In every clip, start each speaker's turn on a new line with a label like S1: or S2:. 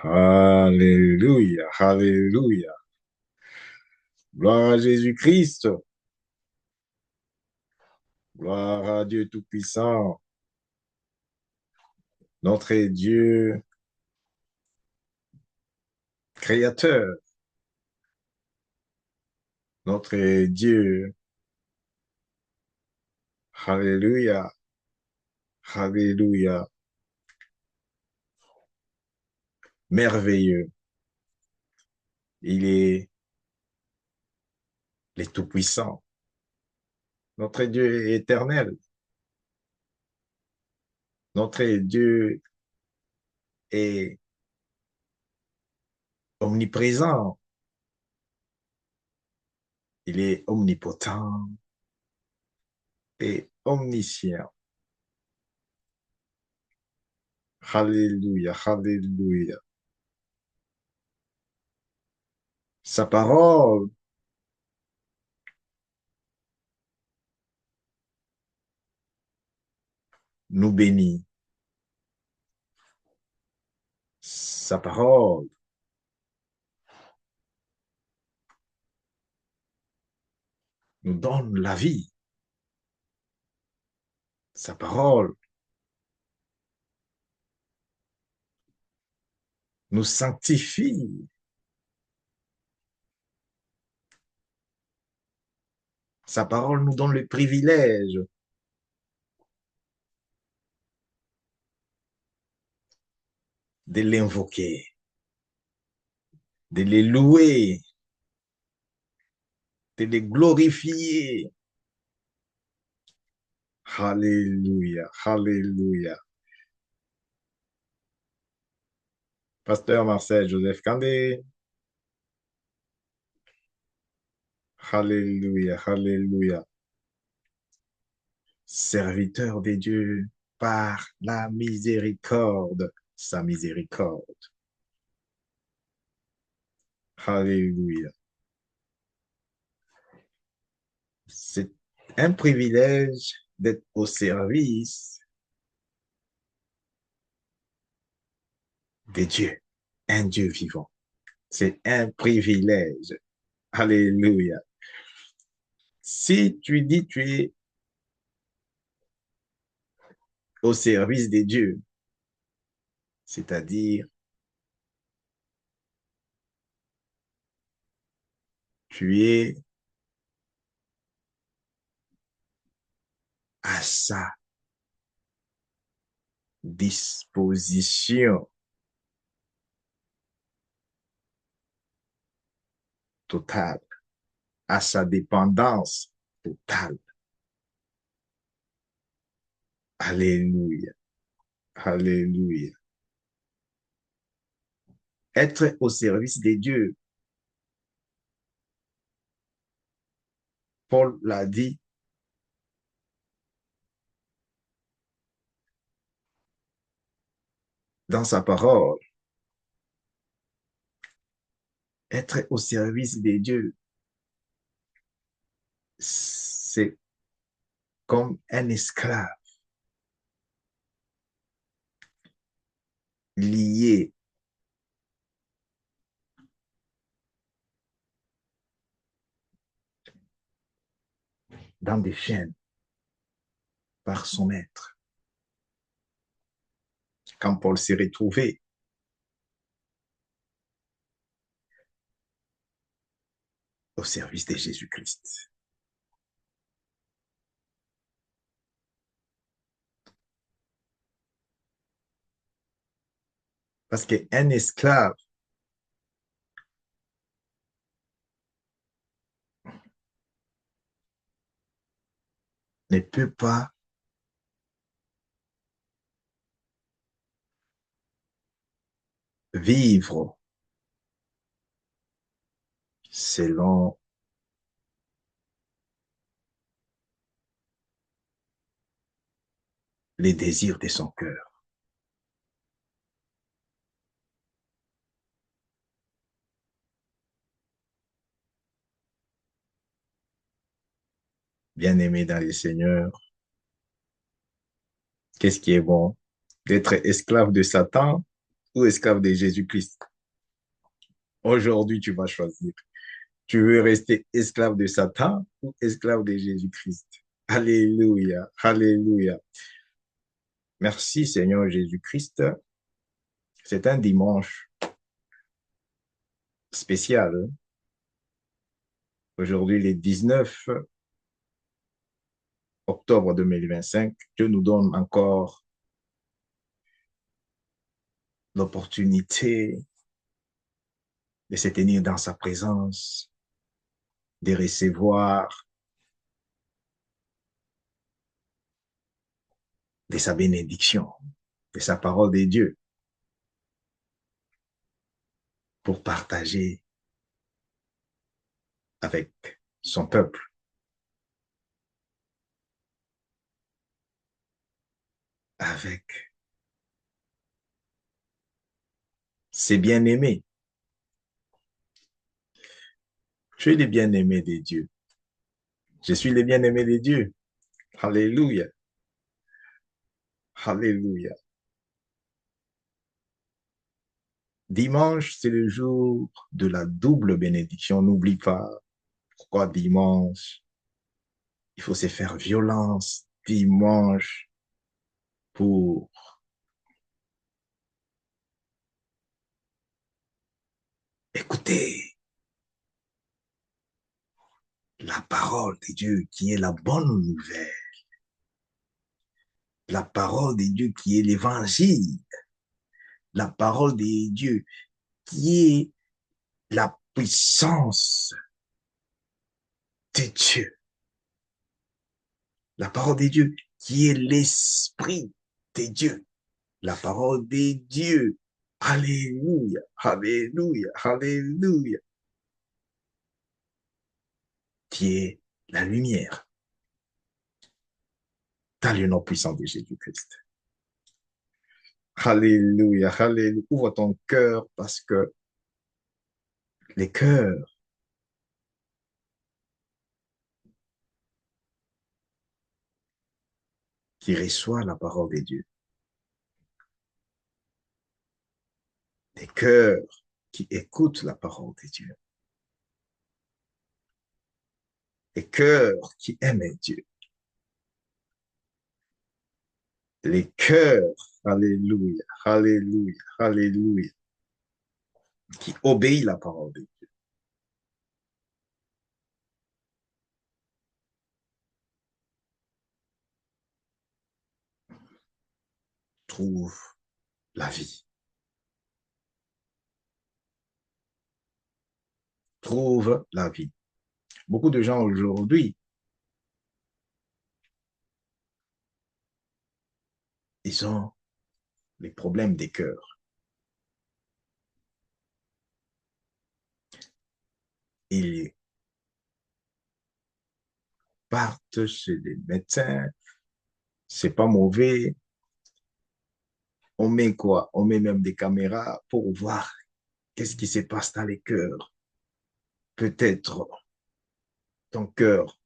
S1: Alléluia, Alléluia. Gloire à Jésus-Christ. Gloire à Dieu Tout-Puissant. Notre Dieu Créateur. Notre Dieu. Alléluia, Alléluia. Merveilleux. Il est Tout-Puissant. Notre Dieu est éternel. Notre Dieu est omniprésent. Il est omnipotent et omniscient. Alléluia, Alléluia. Sa parole nous bénit. Sa parole nous donne la vie. Sa parole nous sanctifie. Sa parole nous donne le privilège de l'invoquer, de les louer, de les glorifier. Alléluia, Alléluia. Pasteur Marcel Joseph Kandé. Alléluia, Alléluia. Serviteur de Dieu par la miséricorde, sa miséricorde. Alléluia. C'est un privilège d'être au service de Dieu, un Dieu vivant. C'est un privilège. Alléluia. Si tu dis tu es au service de Dieu, c'est-à-dire tu es à sa disposition totale, à sa dépendance totale. Alléluia. Alléluia. Être au service de Dieu, Paul l'a dit, dans sa parole, être au service de Dieu, c'est comme un esclave lié dans des chaînes par son maître. Quand Paul s'est retrouvé au service de Jésus-Christ. Parce qu'un esclave ne peut pas vivre selon les désirs de son cœur. Bien-aimé dans le Seigneur, Qu'est-ce qui est bon? D'être esclave de Satan ou esclave de Jésus-Christ? Aujourd'hui, tu vas choisir. Tu veux rester esclave de Satan ou esclave de Jésus-Christ? Alléluia, alléluia. Merci Seigneur Jésus-Christ. C'est un dimanche spécial. Aujourd'hui, le 19 octobre 2025, Dieu nous donne encore l'opportunité de se tenir dans sa présence, de recevoir de sa bénédiction, de sa parole de Dieu, pour partager avec son peuple, avec ses bien-aimés. Je suis le bien-aimé de Dieu. Je suis le bien-aimé de Dieu. Alléluia. Alléluia. Dimanche, c'est le jour de la double bénédiction. N'oublie pas pourquoi dimanche. Il faut se faire violence dimanche pour écouter la parole de Dieu qui est la bonne nouvelle. La parole de Dieu qui est l'évangile. La parole de Dieu qui est la puissance de Dieu. La parole de Dieu qui est l'esprit de Dieu. La parole de Dieu. Alléluia, alléluia, alléluia. Qui est la lumière. Dans le nom puissant de Jésus-Christ. Alléluia, alléluia. Ouvre ton cœur parce que les cœurs qui reçoivent la parole de Dieu, les cœurs qui écoutent la parole de Dieu, les cœurs qui aiment Dieu, les cœurs, alléluia, alléluia, alléluia, qui obéissent la parole de Dieu, trouvent la vie, trouvent la vie. Beaucoup de gens aujourd'hui, ils ont les problèmes des cœurs. Ils partent chez les médecins, c'est pas mauvais. On met quoi? On met même des caméras pour voir qu'est-ce qui se passe dans les cœurs. Peut-être ton cœur,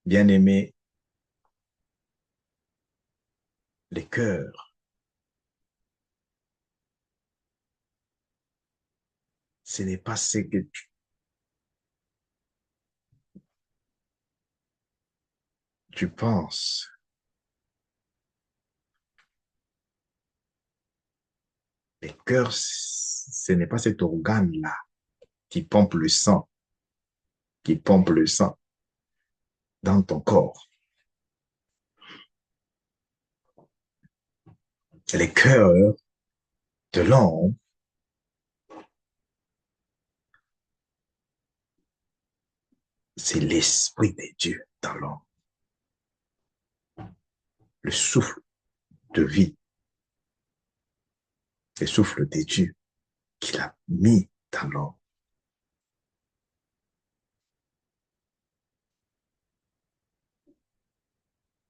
S1: bien-aimé, les cœurs, ce n'est pas ce que tu penses. Les cœurs, ce n'est pas cet organe-là qui pompe le sang, qui pompe le sang dans ton corps. Les cœurs de l'homme, c'est l'esprit de Dieu dans l'homme, le souffle de vie, le souffle de Dieu qu'il a mis dans l'homme.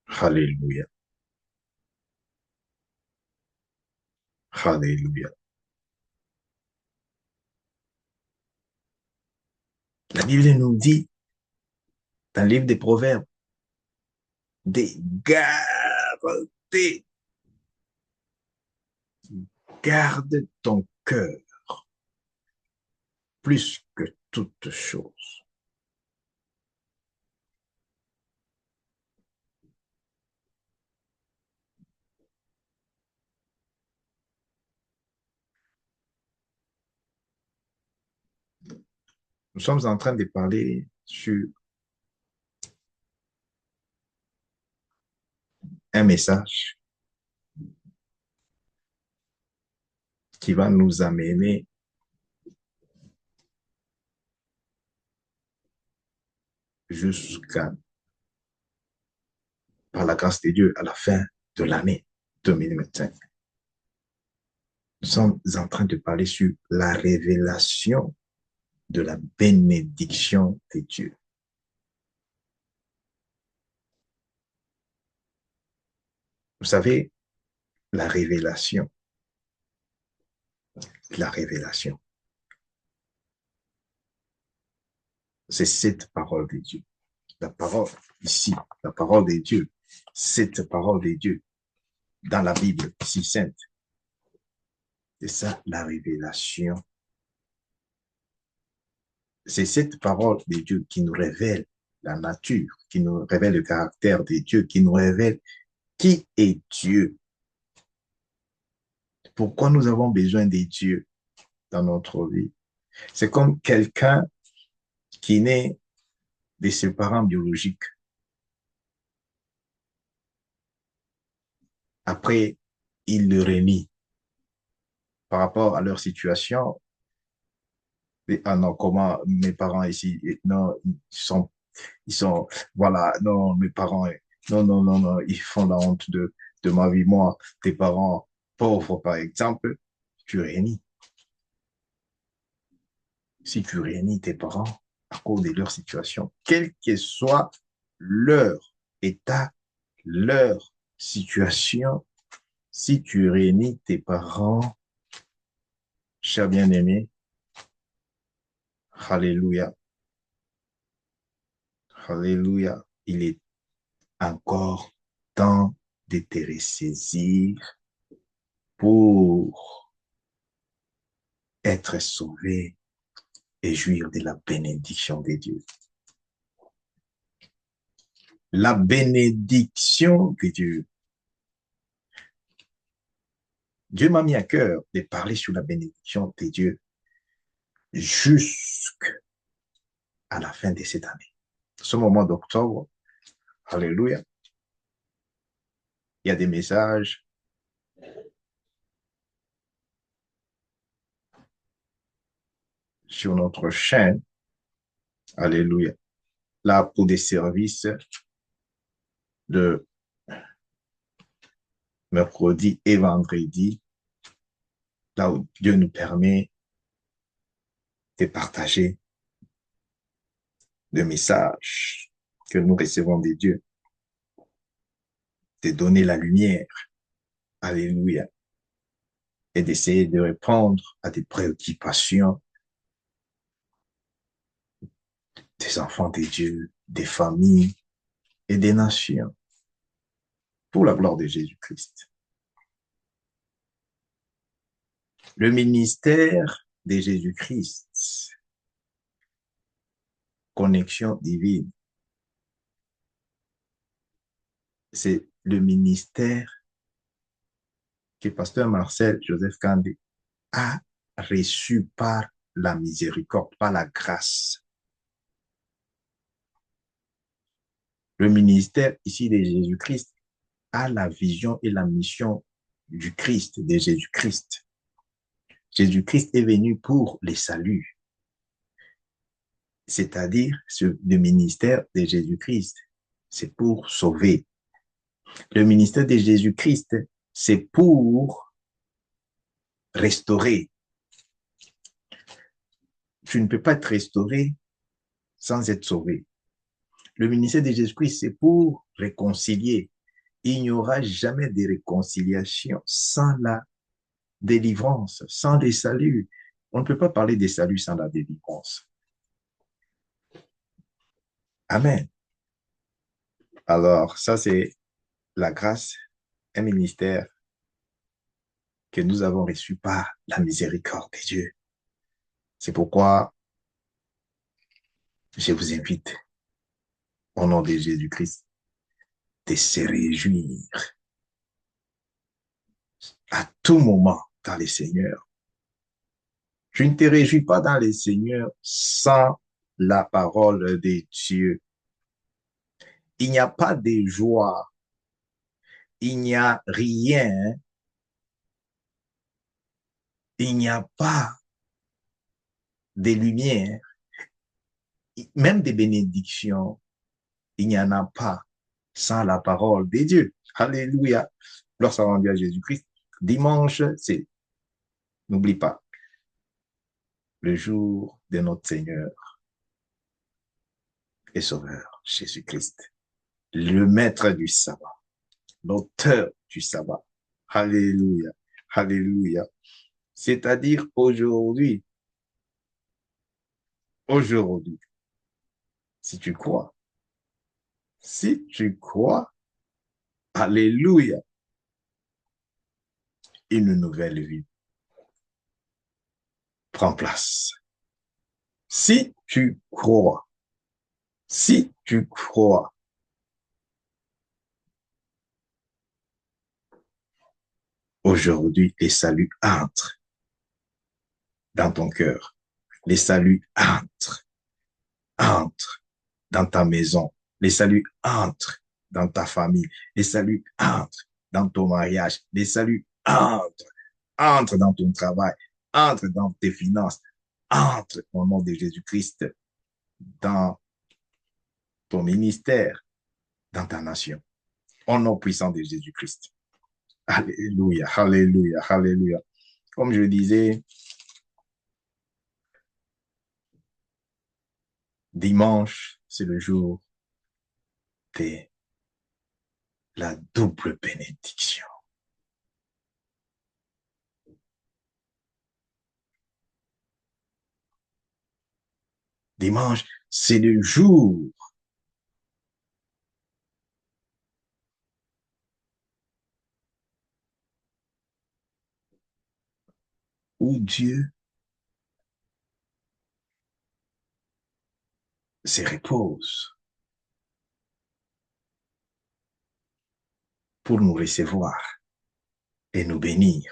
S1: Alléluia, alléluia. La Bible nous dit, dans le livre des Proverbes, des garanties. Garde ton cœur plus que toute chose. Nous sommes en train de parler sur un message qui va nous amener jusqu'à, par la grâce de Dieu, à la fin de l'année 2025. Nous sommes en train de parler sur la révélation de la bénédiction de Dieu. Vous savez, la révélation, c'est cette parole de Dieu. La parole ici, la parole de Dieu, cette parole de Dieu dans la Bible si sainte. C'est ça la révélation. C'est cette parole de Dieu qui nous révèle la nature, qui nous révèle le caractère de Dieu, qui nous révèle qui est Dieu. Pourquoi nous avons besoin de Dieu dans notre vie? C'est comme quelqu'un qui naît de ses parents biologiques. Après, il le renie par rapport à leur situation. Et, ah non, comment mes parents ici, non, ils sont, voilà, non, mes parents, non, non, non, non, ils font la honte de ma vie. Moi, tes parents pauvres, par exemple, tu réunis. Si tu réunis tes parents à cause de leur situation, quel que soit leur état, leur situation, si tu réunis tes parents, cher bien-aimé, alléluia, alléluia, il est encore temps de te ressaisir pour être sauvé et jouir de la bénédiction de Dieu. La bénédiction de Dieu. Dieu m'a mis à cœur de parler sur la bénédiction de Dieu jusqu'à la fin de cette année. Ce moment d'octobre, alléluia, il y a des messages sur notre chaîne, alléluia, là pour des services de mercredi et vendredi, là où Dieu nous permet de partager des messages que nous recevons de Dieu, de donner la lumière, alléluia, et d'essayer de répondre à des préoccupations des enfants de Dieu, des familles et des nations, pour la gloire de Jésus-Christ. Le ministère de Jésus-Christ, connexion divine, c'est le ministère que Pasteur Marcel Joseph Kandé a reçu par la miséricorde, par la grâce. Le ministère ici de Jésus-Christ a la vision et la mission du Christ, de Jésus-Christ. Jésus-Christ est venu pour les saluts, c'est-à-dire le ministère de Jésus-Christ, c'est pour sauver. Le ministère de Jésus-Christ, c'est pour restaurer. Tu ne peux pas être restauré sans être sauvé. Le ministère de Jésus-Christ, c'est pour réconcilier. Il n'y aura jamais de réconciliation sans la délivrance, sans les saluts. On ne peut pas parler des saluts sans la délivrance. Amen. Alors, ça, c'est la grâce, un ministère que nous avons reçu par la miséricorde de Dieu. C'est pourquoi je vous invite, au nom de Jésus-Christ, de se réjouir à tout moment dans le Seigneur. Je ne te réjouis pas dans le Seigneur sans la parole de Dieu. Il n'y a pas de joie, il n'y a rien, il n'y a pas de lumière, même des bénédictions, il n'y en a pas sans la parole de Dieu. Alléluia. Gloire soit rendue à Jésus-Christ. Dimanche, c'est, n'oublie pas, le jour de notre Seigneur et Sauveur, Jésus-Christ, le maître du sabbat, l'auteur du sabbat. Alléluia. Alléluia. C'est-à-dire aujourd'hui, aujourd'hui, si tu crois, si tu crois, alléluia, une nouvelle vie prend place. Si tu crois, si tu crois, aujourd'hui, les saluts entrent dans ton cœur. Les saluts entrent dans ta maison. Les saluts entrent dans ta famille. Les saluts entrent dans ton mariage. Les saluts entrent dans ton travail. Entrent dans tes finances. Entrent au nom de Jésus-Christ dans ton ministère, dans ta nation. Au nom puissant de Jésus-Christ. Alléluia, alléluia, alléluia. Comme je disais, dimanche, c'est le jour de la double bénédiction. Dimanche, c'est le jour où Dieu se repose pour nous recevoir et nous bénir.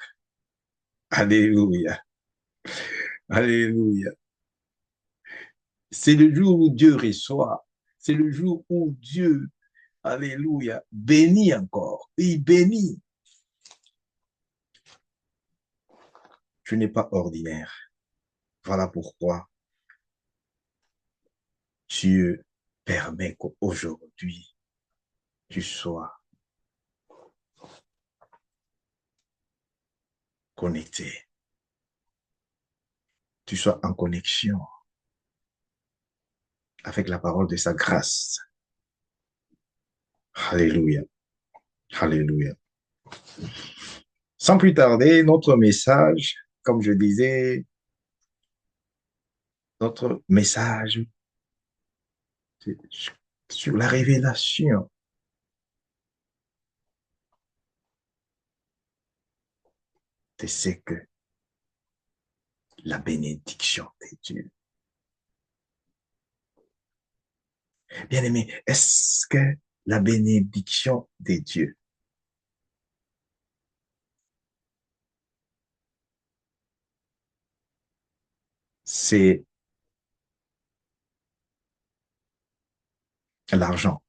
S1: Alléluia, alléluia. C'est le jour où Dieu reçoit. C'est le jour où Dieu, alléluia, bénit encore. Il bénit. Tu n'es pas ordinaire. Voilà pourquoi Dieu permet qu'aujourd'hui, tu sois connecté. Tu sois en connexion avec la parole de sa grâce. Alléluia. Alléluia. Sans plus tarder, notre message, comme je disais, notre message sur la révélation. C'est que la bénédiction de Dieu. Bien aimé, est-ce que la bénédiction de Dieu, c'est l'argent?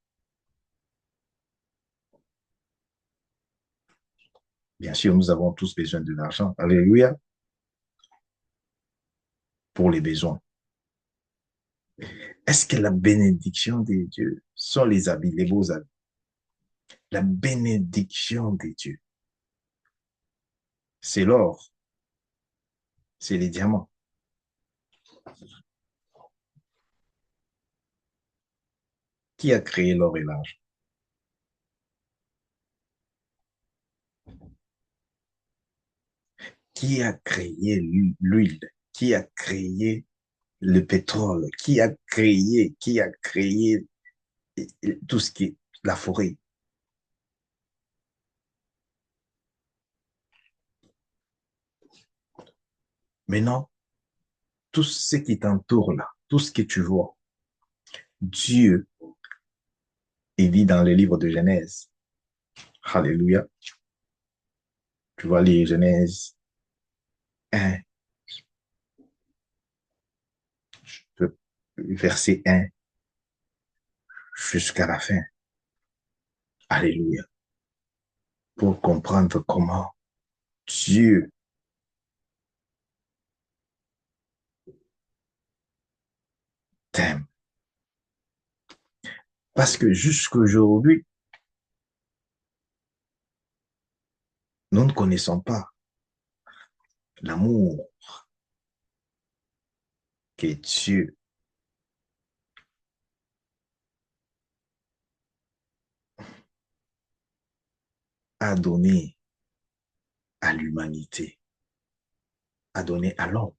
S1: Bien sûr, nous avons tous besoin de l'argent. Alléluia. Pour les besoins. Est-ce que la bénédiction de Dieu sont les habits, les beaux habits? La bénédiction de Dieu, c'est l'or, c'est les diamants. Qui a créé l'or et l'argent? Qui a créé l'huile? Qui a créé le pétrole? Qui a créé tout ce qui est? la forêt. Maintenant, tout ce qui t'entoure là, tout ce que tu vois, Dieu, il dit dans le livre de Genèse, Alléluia, tu vois lire Genèse 1, verset 1 jusqu'à la fin. Alléluia. Pour comprendre comment Dieu t'aime. Parce que jusqu'aujourd'hui, nous ne connaissons pas l'amour que Dieu a donné à l'humanité, a donné à l'homme.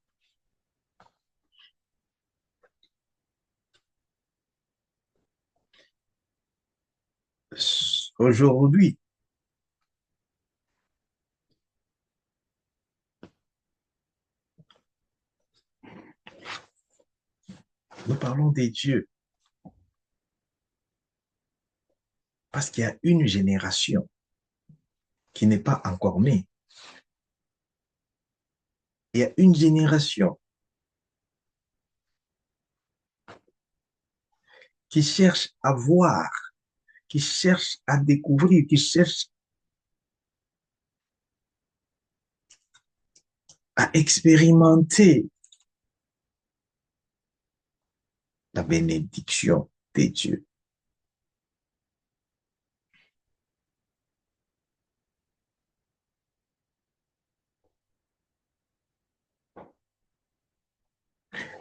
S1: Aujourd'hui, nous parlons des dieux parce qu'il y a une génération qui n'est pas encore née. Il y a une génération qui cherche à voir, qui cherche à découvrir, qui cherche à expérimenter la bénédiction des dieux.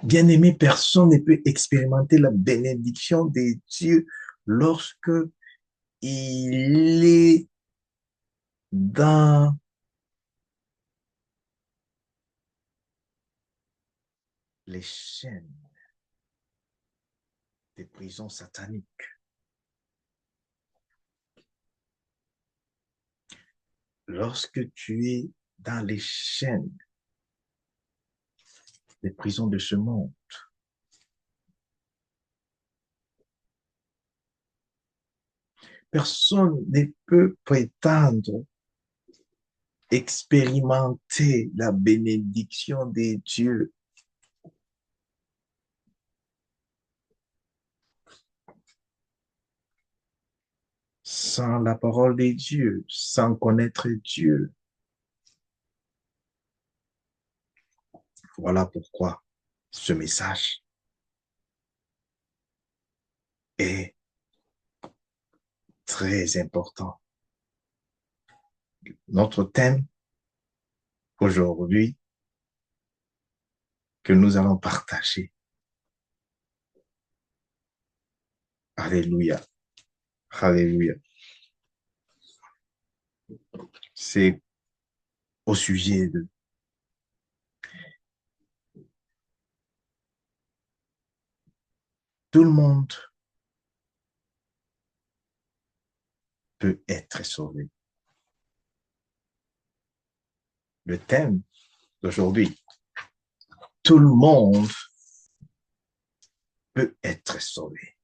S1: Bien-aimé, personne ne peut expérimenter la bénédiction des dieux lorsque il est dans les chaînes des prisons sataniques. Lorsque tu es dans les chaînes des prisons de ce monde, personne ne peut prétendre expérimenter la bénédiction des dieux sans la parole des dieux, sans connaître Dieu. Voilà pourquoi ce message est très important. Notre thème aujourd'hui que nous allons partager, alléluia, alléluia, c'est au sujet de tout le monde peut être sauvé. Le thème d'aujourd'hui, tout le monde peut être sauvé.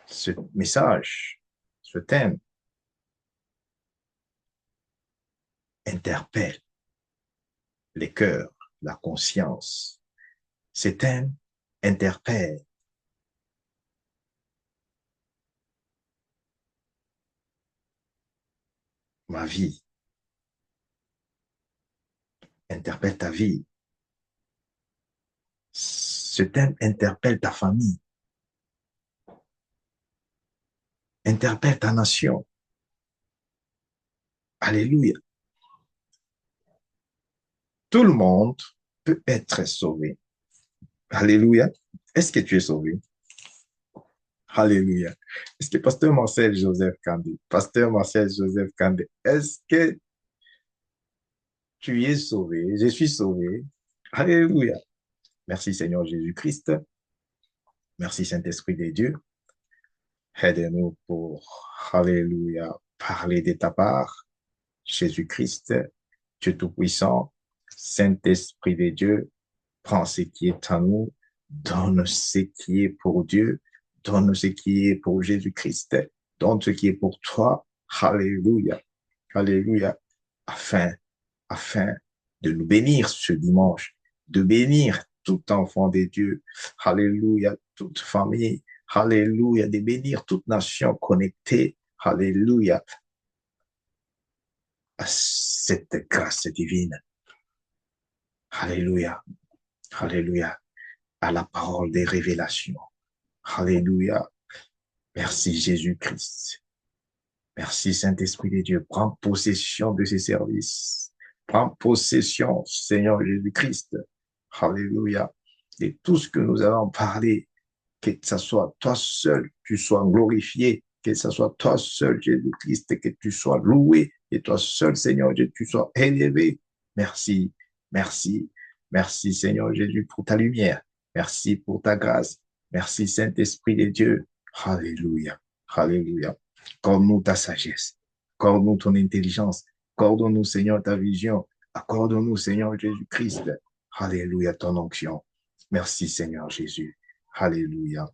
S1: Ce message, ce thème interpelle les cœurs, la conscience. Ce thème interpelle ma vie, interpelle ta vie. Ce thème interpelle ta famille, interpelle ta nation. Alléluia. Tout le monde peut être sauvé. Alléluia. Est-ce que tu es sauvé? Alléluia. Est-ce que Pasteur Marcel Joseph Kandé, Pasteur Marcel Joseph Kandé, est-ce que tu es sauvé? Je suis sauvé. Alléluia. Merci Seigneur Jésus-Christ. Merci Saint-Esprit de Dieu. Aide-nous pour, Alléluia, parler de ta part. Jésus-Christ, Dieu Tout-Puissant, Saint-Esprit de Dieu, prends ce qui est en nous, donne ce qui est pour Dieu, donne ce qui est pour Jésus-Christ, donne ce qui est pour toi. Alléluia, Alléluia, afin, afin de nous bénir ce dimanche, de bénir tout enfant de Dieu. Alléluia, toute famille. Alléluia, de bénir toute nation connectée. Alléluia, à cette grâce divine. Alléluia, Alléluia, à la parole des révélations. Alléluia. Merci Jésus-Christ. Merci Saint-Esprit de Dieu. Prends possession de ces services. Prends possession, Seigneur Jésus-Christ. Alléluia. Et tout ce que nous allons parler, que ce soit toi seul, tu sois glorifié, que ce soit toi seul, Jésus-Christ, que tu sois loué, et toi seul, Seigneur Dieu, tu sois élevé. Merci, merci, merci, Seigneur Jésus, pour ta lumière. Merci pour ta grâce. Merci, Saint-Esprit de Dieu. Alléluia, alléluia. Accorde-nous ta sagesse. Accorde-nous ton intelligence. Accorde-nous, Seigneur, ta vision. Accorde-nous, Seigneur Jésus-Christ. Alléluia, ton onction. Merci, Seigneur Jésus. Alléluia.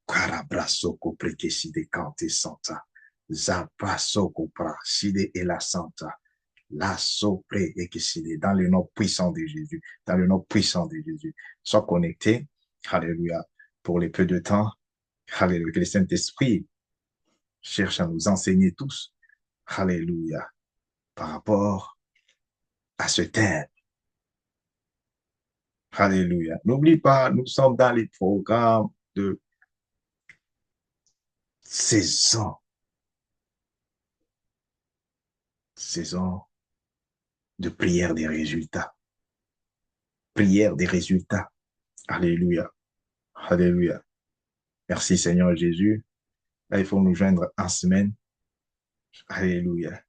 S1: Karabrasoko prekeside kante santa. Zabrasoko pra side et la santa. La sopre ekeside. Dans le nom puissant de Jésus. Dans le nom puissant de Jésus. Sois connecté. Alléluia. Pour les peu de temps. Alléluia. Que le Saint-Esprit cherche à nous enseigner tous. Alléluia. Par rapport à ce thème. Alléluia. N'oublie pas, nous sommes dans les programmes de saison. Saison de prière des résultats. Prière des résultats. Alléluia. Alléluia. Merci Seigneur Jésus. Là, il faut nous joindre en semaine. Alléluia.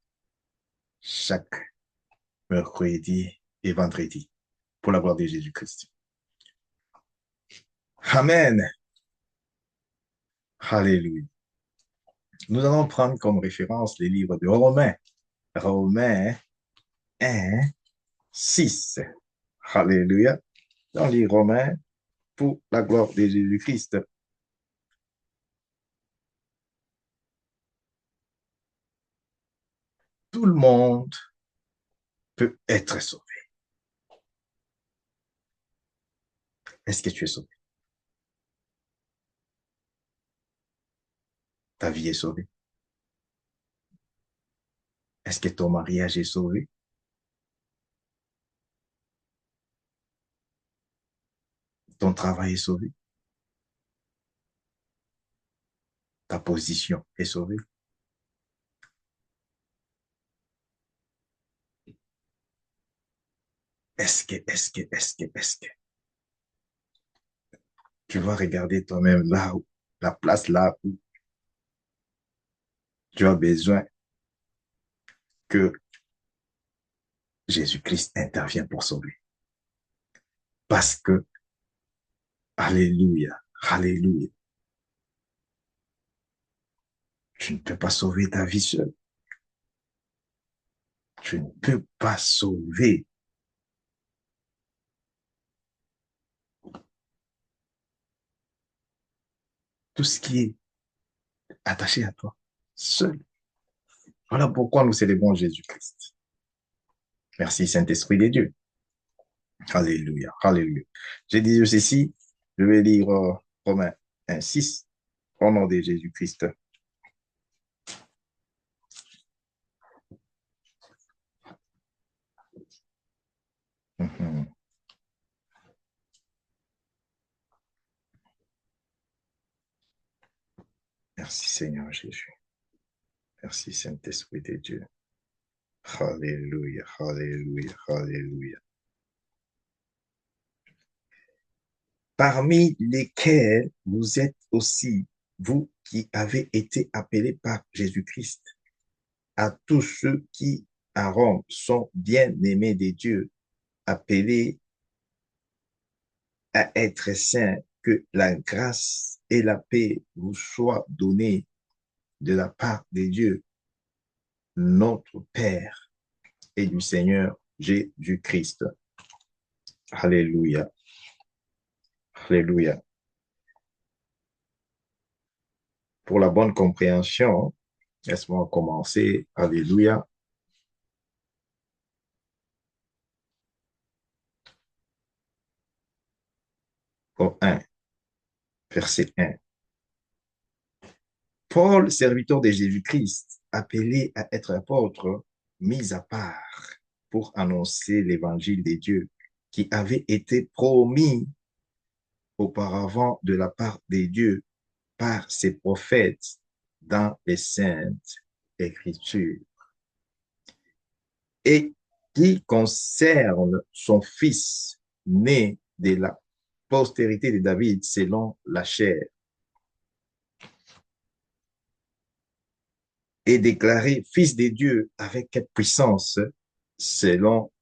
S1: Chaque mercredi et vendredi. Pour la gloire de Jésus-Christ. Amen. Alléluia. Nous allons prendre comme référence les livres de Romains. Romains 1, 6. Alléluia. Dans les Romains, pour la gloire de Jésus-Christ. Tout le monde peut être sauvé. Est-ce que tu es sauvé? Ta vie est sauvée? Est-ce que ton mariage est sauvé? Ton travail est sauvé? Ta position est sauvée? Est-ce que tu vas regarder toi-même là où, la place là où tu as besoin que Jésus-Christ intervienne pour sauver. Parce que, alléluia, alléluia, tu ne peux pas sauver ta vie seule. Tu ne peux pas sauver tout ce qui est attaché à toi seul. Voilà pourquoi nous célébrons Jésus-Christ. Merci Saint-Esprit de Dieu. Alléluia, alléluia. J'ai dit ceci, je vais lire Romains 1, 6, au nom de Jésus-Christ. Merci Seigneur Jésus. Merci Saint-Esprit de Dieu. Alléluia, alléluia, alléluia. Parmi lesquels vous êtes aussi, vous qui avez été appelés par Jésus-Christ, à tous ceux qui à Rome sont bien-aimés de Dieu, appelés à être saints que la grâce et la paix vous soient données de la part de Dieu, notre Père, et du Seigneur Jésus-Christ. Alléluia. Alléluia. Pour la bonne compréhension, laisse-moi commencer. Alléluia. Au 1, verset 1. Paul, serviteur de Jésus-Christ, appelé à être apôtre, mis à part pour annoncer l'évangile de Dieu qui avait été promis auparavant de la part de Dieu par ses prophètes dans les saintes Écritures et qui concerne son fils né de la postérité de David selon la chair et déclaré fils de Dieu avec puissance selon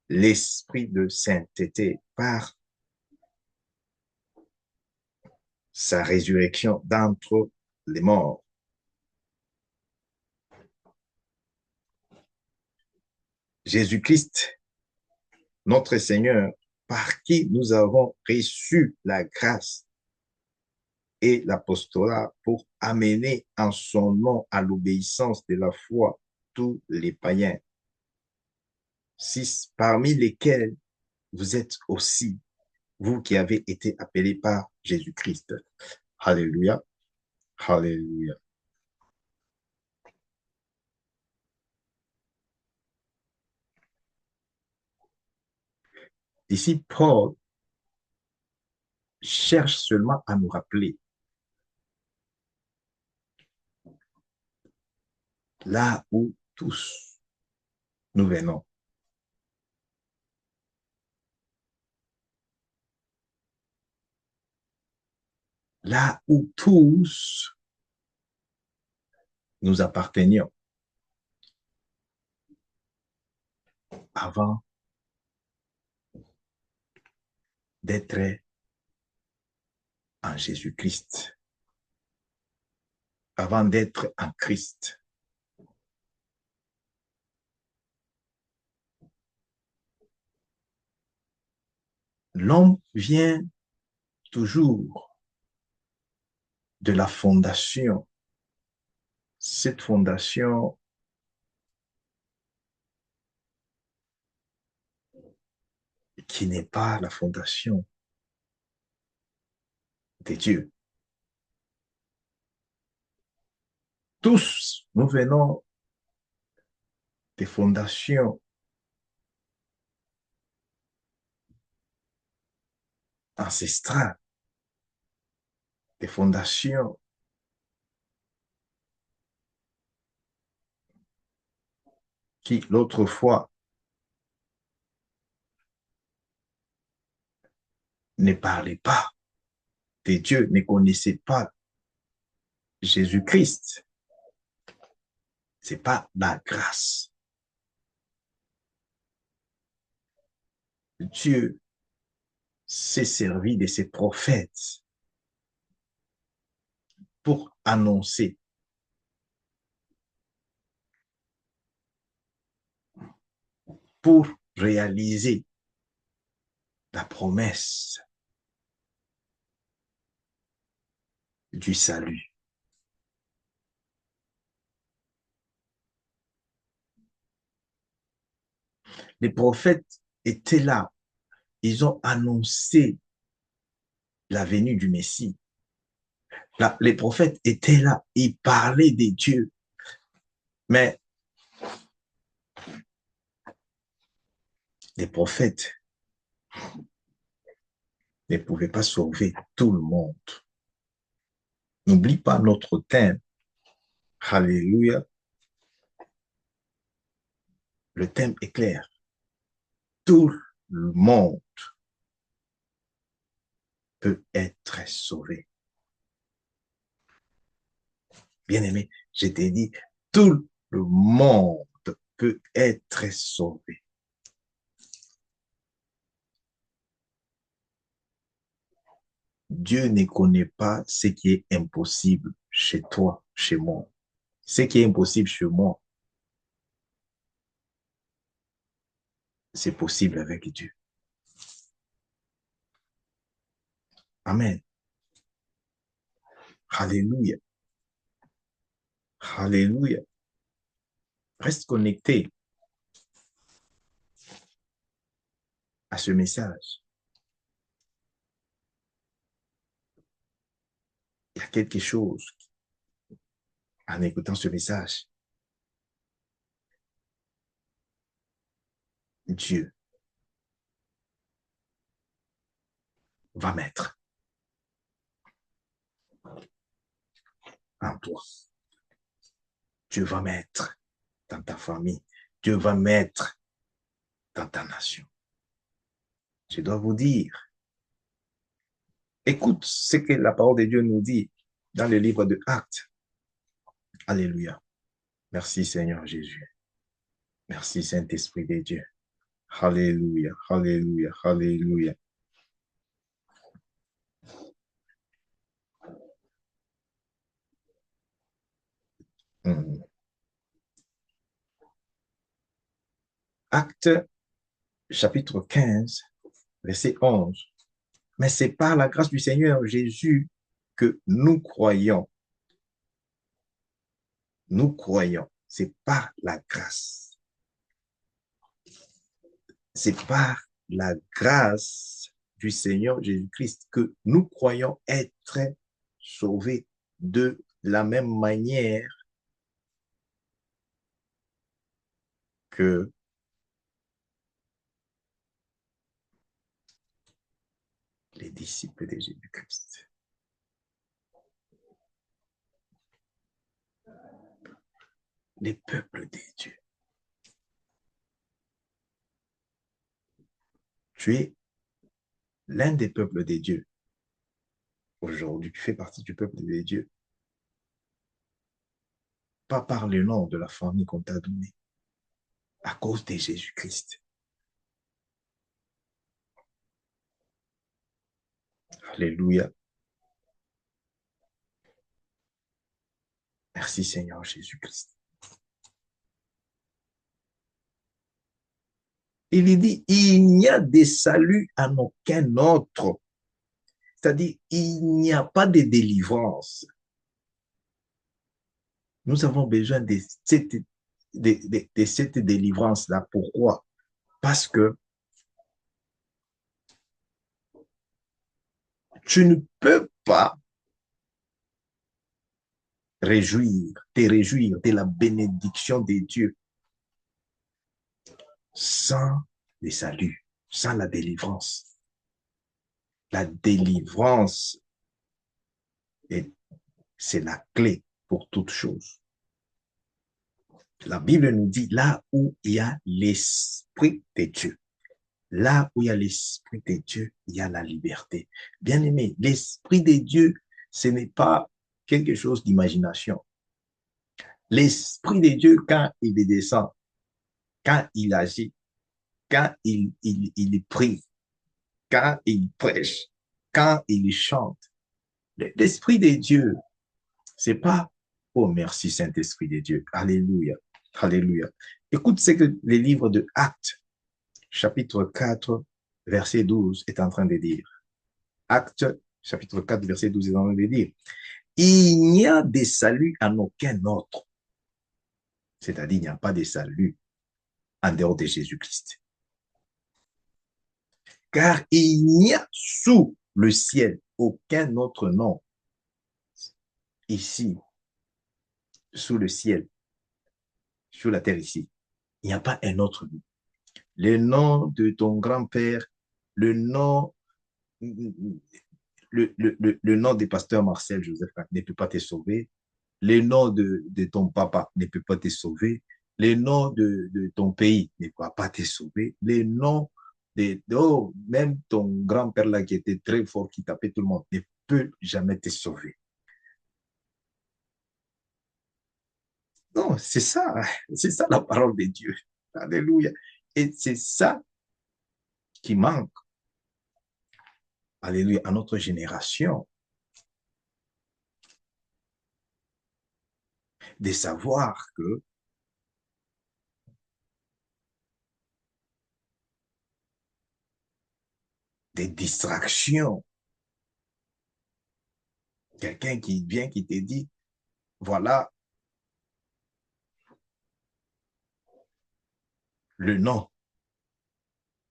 S1: l'esprit de sainteté par sa résurrection d'entre les morts. Jésus-Christ, notre Seigneur, par qui nous avons reçu la grâce et l'apostolat pour amener en son nom à l'obéissance de la foi tous les païens. 6, parmi lesquels vous êtes aussi, vous qui avez été appelés par Jésus-Christ. Alléluia. Alléluia. Ici, Paul cherche seulement à nous rappeler là où tous nous venons. Là où tous nous appartenions avant d'être en Jésus-Christ, avant d'être en Christ. L'homme vient toujours de la fondation. Cette fondation qui n'est pas la fondation de Dieu. Tous, nous venons des fondations ancestrales, des fondations qui, l'autre fois, ne parlaient pas de Dieu, ne connaissaient pas Jésus-Christ. C'est pas la grâce. Dieu s'est servi de ses prophètes pour annoncer, pour réaliser la promesse du salut. Les prophètes étaient là. Ils ont annoncé la venue du Messie. Là, les prophètes étaient là. Ils parlaient de Dieu. Mais les prophètes ne pouvaient pas sauver tout le monde. N'oublie pas notre thème. Alléluia. Le thème est clair. Tout le monde peut être sauvé. Bien-aimé, je t'ai dit, tout le monde peut être sauvé. Dieu ne connaît pas ce qui est impossible chez toi, chez moi. Ce qui est impossible chez moi, c'est possible avec Dieu. Amen. Alléluia. Alléluia. Reste connecté à ce message. Il y a quelque chose en écoutant ce message. Dieu va mettre en toi. Dieu va mettre dans ta famille. Dieu va mettre dans ta nation. Je dois vous dire, écoute ce que la parole de Dieu nous dit dans le livre de Actes. Alléluia. Merci Seigneur Jésus. Merci Saint-Esprit de Dieu. Alléluia, alléluia, alléluia. Acte chapitre 15, verset 11. Mais c'est par la grâce du Seigneur Jésus que nous croyons. Nous croyons. C'est par la grâce. C'est par la grâce du Seigneur Jésus-Christ que nous croyons être sauvés de la même manière que les disciples de Jésus-Christ. Les peuples de Dieu. Tu es l'un des peuples de Dieu. Aujourd'hui, tu fais partie du peuple de Dieu. Pas par le nom de la famille qu'on t'a donné, à cause de Jésus-Christ. Alléluia. Merci Seigneur Jésus-Christ. Il dit, il n'y a de salut en aucun autre. C'est-à-dire, il n'y a pas de délivrance. Nous avons besoin de cette délivrance-là. Pourquoi? Parce que tu ne peux pas te réjouir de la bénédiction de Dieu sans le salut, sans la délivrance. La délivrance, c'est la clé pour toute chose. La Bible nous dit, là où il y a l'Esprit de Dieu, là où il y a l'Esprit de Dieu, il y a la liberté. Bien aimé, l'Esprit de Dieu, ce n'est pas quelque chose d'imagination. L'Esprit de Dieu, quand il descend, quand il agit, quand il prie, quand il prêche, quand il chante, l'Esprit de Dieu, c'est pas, oh merci Saint-Esprit de Dieu, alléluia, alléluia. Écoute ce que le livre de Actes, chapitre 4, verset 12 est en train de dire. Actes, chapitre 4, verset 12 est en train de dire, il n'y a de salut en aucun autre. C'est-à-dire, il n'y a pas de salut en dehors de Jésus-Christ. Car il n'y a sous le ciel aucun autre nom ici, sous le ciel, sur la terre ici. Il n'y a pas un autre nom. Le nom de ton grand-père, le nom, le nom du pasteur Marcel Joseph ne peut pas te sauver. Le nom de ton papa ne peut pas te sauver. Le nom de ton pays ne peut pas te sauver. Le nom oh, même ton grand-père là qui était très fort, qui tapait tout le monde, ne peut jamais te sauver. Non, c'est ça la parole de Dieu. Alléluia. Et c'est ça qui manque. alléluia, à notre génération, de savoir que des distractions, quelqu'un qui vient, qui te dit, voilà le nom,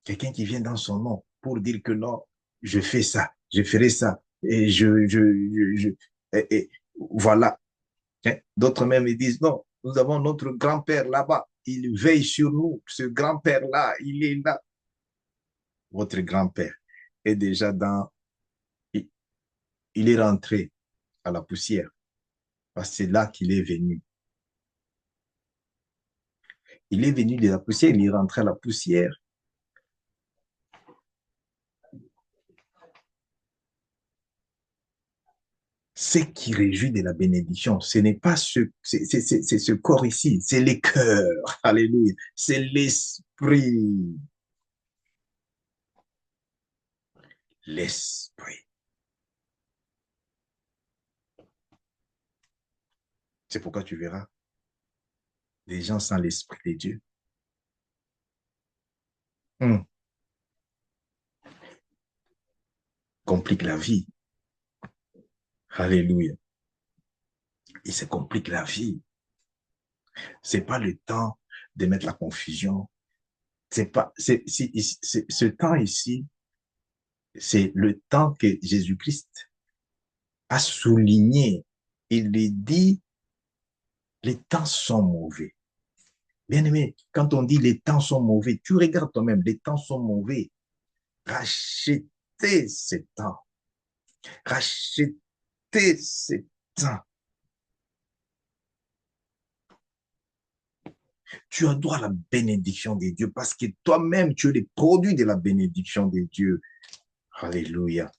S1: quelqu'un qui vient dans son nom pour dire que non, je fais ça, je ferai ça, et et voilà. Hein. D'autres même ils disent, non, nous avons notre grand-père là-bas, il veille sur nous, ce grand-père-là, il est là. Votre grand-père est déjà dans, il, il est rentré à la poussière, parce que c'est là qu'il est venu. Il est venu de la poussière, il est rentré à la poussière. Ce qui réjouit de la bénédiction, ce n'est pas c'est ce corps ici, c'est les cœurs. Alléluia. C'est l'esprit. L'esprit. C'est pourquoi tu verras des gens sans l'esprit de Dieu. Hum, complique la vie. Alléluia. Il se complique la vie. C'est pas le temps de mettre la confusion. C'est pas, ce temps ici, c'est le temps que Jésus-Christ a souligné. Il lui dit, les temps sont mauvais. Bien-aimé, quand on dit les temps sont mauvais, tu regardes toi-même, les temps sont mauvais. Rachetez ces temps. Rachetez ces temps. Tu as droit à la bénédiction de Dieu parce que toi-même, tu es le produit de la bénédiction de Dieu. Alléluia.